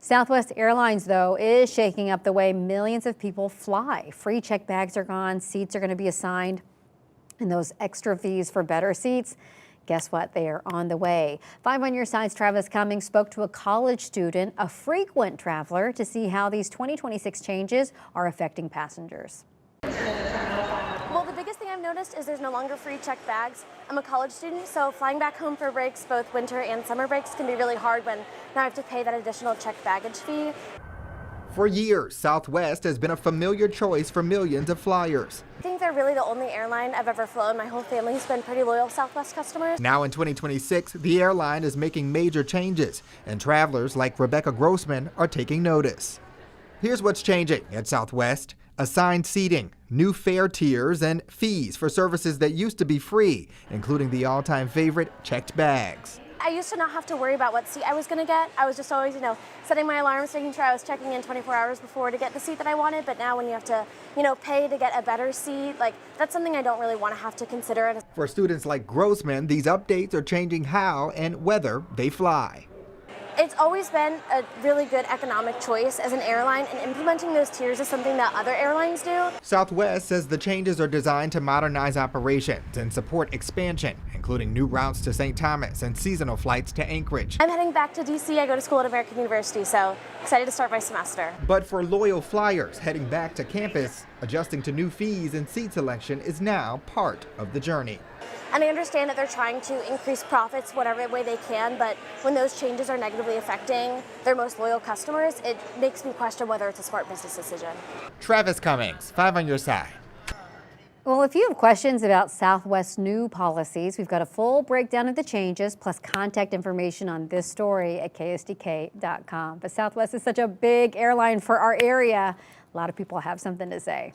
Southwest Airlines, though, is shaking up the way millions of people fly. Free check bags are gone, seats are going to be assigned, and those extra fees for better seats, guess what? They are on the way. 5 on Your Side's Travis Cummings spoke to a college student, a frequent traveler, to see how these 2026 changes are affecting passengers. Well, the biggest thing I've noticed is there's no longer free checked bags. I'm a college student, so flying back home for breaks, both winter and summer breaks, can be really hard when now I have to pay that additional checked baggage fee. For years, Southwest has been a familiar choice for millions of flyers. I think they're really the only airline I've ever flown. My whole family's been pretty loyal Southwest customers. Now in 2026, the airline is making major changes, and travelers like Rebecca Grossman are taking notice. Here's what's changing at Southwest: assigned seating, new fare tiers, and fees for services that used to be free, including the all-time favorite, checked bags. I used to not have to worry about what seat I was going to get. I was just always, setting my alarms, making sure I was checking in 24 hours before to get the seat that I wanted. But now when you have to, pay to get a better seat, that's something I don't really want to have to consider. For students like Grossman, these updates are changing how and whether they fly. It's always been a really good economic choice as an airline, and implementing those tiers is something that other airlines do. Southwest says the changes are designed to modernize operations and support expansion, including new routes to St. Thomas and seasonal flights to Anchorage. I'm heading back to D.C. I go to school at American University, so excited to start my semester. But for loyal flyers heading back to campus, adjusting to new fees and seat selection is now part of the journey. And I understand that they're trying to increase profits whatever way they can, but when those changes are negatively affecting their most loyal customers, it makes me question whether it's a smart business decision. Travis Cummings, 5 on Your Side. Well, if you have questions about Southwest's new policies, we've got a full breakdown of the changes, plus contact information on this story at ksdk.com. But Southwest is such a big airline for our area. A lot of people have something to say.